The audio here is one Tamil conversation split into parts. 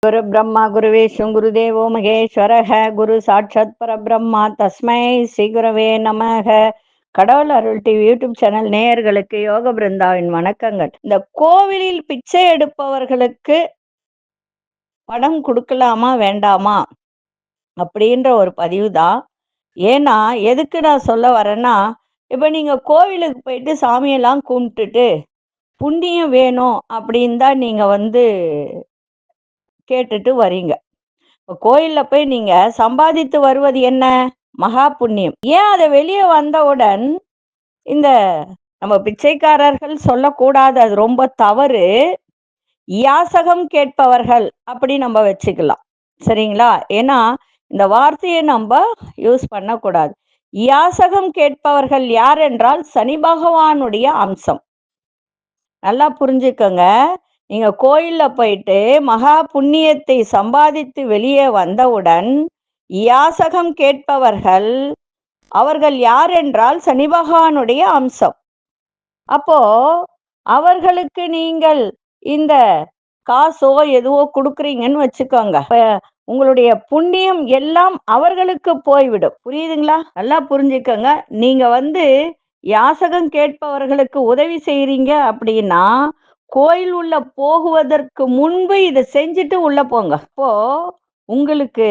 குரு பிரம்மா குரு விஷ்ணு குரு தேவோ மகேஸ்வரக குரு சாட்சாத் பரபிரம்மா தஸ்மை ஸ்ரீ குரவே நமக. கடவுள் அருள் டிவி யூடியூப் சேனல் நேயர்களுக்கு யோக பிருந்தாவின் வணக்கங்கள். இந்த கோவிலில் பிச்சை எடுப்பவர்களுக்கு பணம் கொடுக்கலாமா வேண்டாமா அப்படின்ற ஒரு பதிவு தான். ஏன்னா எதுக்கு நான் சொல்ல வரேன்னா, இப்ப நீங்க கோவிலுக்கு போயிட்டு சாமியெல்லாம் கும்பிட்டுட்டு புண்ணியம் வேணும் அப்படின்னு தான் நீங்க கேட்டுட்டு வரீங்க. இப்போ கோயில்ல போய் நீங்க சம்பாதித்து வருவது என்ன? மகா புண்ணியம். ஏன் அதை வெளியே வந்தவுடன் இந்த நம்ம பிச்சைக்காரர்கள் சொல்லக்கூடாது, அது ரொம்ப தவறு. யாசகம் கேட்பவர்கள் அப்படி நம்ம வச்சுக்கலாம், சரிங்களா? ஏன்னா இந்த வார்த்தையை நம்ம யூஸ் பண்ணக்கூடாது. யாசகம் கேட்பவர்கள் யார் என்றால் சனி பகவானுடைய அம்சம். நல்லா புரிஞ்சுக்கோங்க. நீங்க கோயில்ல போயிட்டு மகா புண்ணியத்தை சம்பாதித்து வெளியே வந்தவுடன் யாசகம் கேட்பவர்கள் அவர்கள் யார் என்றால் சனி பகவானுடைய அம்சம். அப்போ அவர்களுக்கு நீங்கள் இந்த காசோ எதுவோ கொடுக்குறீங்கன்னு வச்சுக்கோங்க, உங்களுடைய புண்ணியம் எல்லாம் அவர்களுக்கு போய்விடும். புரியுதுங்களா? நல்லா புரிஞ்சுக்கோங்க. நீங்க யாசகம் கேட்பவர்களுக்கு உதவி செய்றீங்க அப்படின்னா கோயில் உள்ள போகுவதற்கு முன்பு இதை செஞ்சுட்டு உள்ள போங்க. இப்போ உங்களுக்கு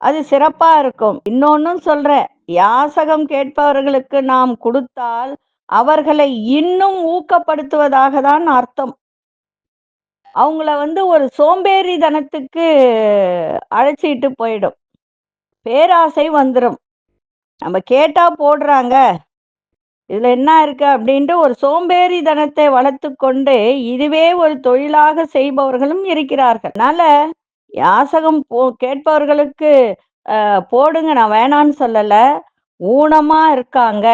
அது சிறப்பா இருக்கும். இன்னொன்னும் சொல்றேன், யாசகம் கேட்பவர்களுக்கு நாம் கொடுத்தால் அவர்களை இன்னும் ஊக்கப்படுத்துவதாக தான் அர்த்தம். அவங்கள ஒரு சோம்பேறித்தனத்துக்கு அழைச்சிட்டு போயிடும், பேராசை வந்துடும். நம்ம கேட்டா போடுறாங்க, இதுல என்ன இருக்கு அப்படின்ட்டு ஒரு சோம்பேறித்தனத்தை வளர்த்து கொண்டு இதுவே ஒரு தொழிலாக செய்பவர்களும் இருக்கிறார்கள். அதனால யாசகம் கேட்பவர்களுக்கு போடுங்க, நான் வேணான்னு சொல்லல. ஊனமா இருக்காங்க,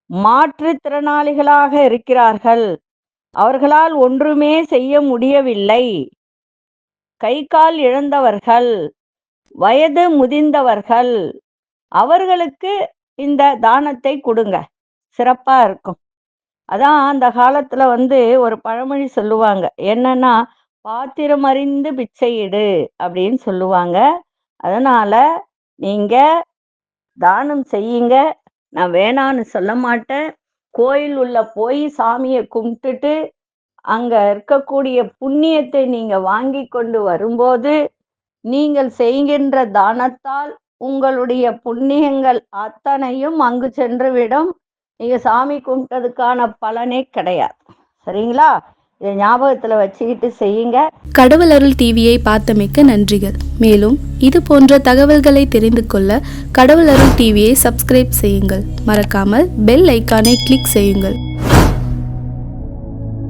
மாற்றுத்திறனாளிகளாக இருக்கிறார்கள், அவர்களால் ஒன்றுமே செய்ய முடியவில்லை, கை கால் இழந்தவர்கள், வயது முதிர்ந்தவர்கள், அவர்களுக்கு இந்த தானத்தை கொடுங்க, சிறப்பா இருக்கும். அதான் அந்த காலத்துல ஒரு பழமொழி சொல்லுவாங்க, என்னன்னா பாத்திரம் அறிந்து பிச்சையிடு அப்படின்னு சொல்லுவாங்க. அதனால நீங்க தானம் செய்யுங்க, நான் வேணான்னு சொல்ல மாட்டேன். கோயில் உள்ள போய் சாமியை கும்பிட்டுட்டு அங்க இருக்கக்கூடிய புண்ணியத்தை நீங்க வாங்கி கொண்டு வரும்போது நீங்கள் செய்கின்ற தானத்தால் உங்களுடைய புண்ணியங்கள் அத்தனையும் அங்கு சென்றுவிடும். நீங்க சாமி கும்பிட்டதுக்கான பலனே கிடையாது, சரிங்களா? இதை ஞாபகத்துல வச்சுக்கிட்டு செய்யுங்க. கடவுள் அருள் டிவியை பார்த்தமைக்க நன்றிகள். மேலும் இது போன்ற தகவல்களை தெரிந்து கொள்ள கடவுள் அருள் டிவியை சப்ஸ்கிரைப் செய்யுங்கள். மறக்காமல் பெல் ஐக்கானை கிளிக் செய்யுங்கள்.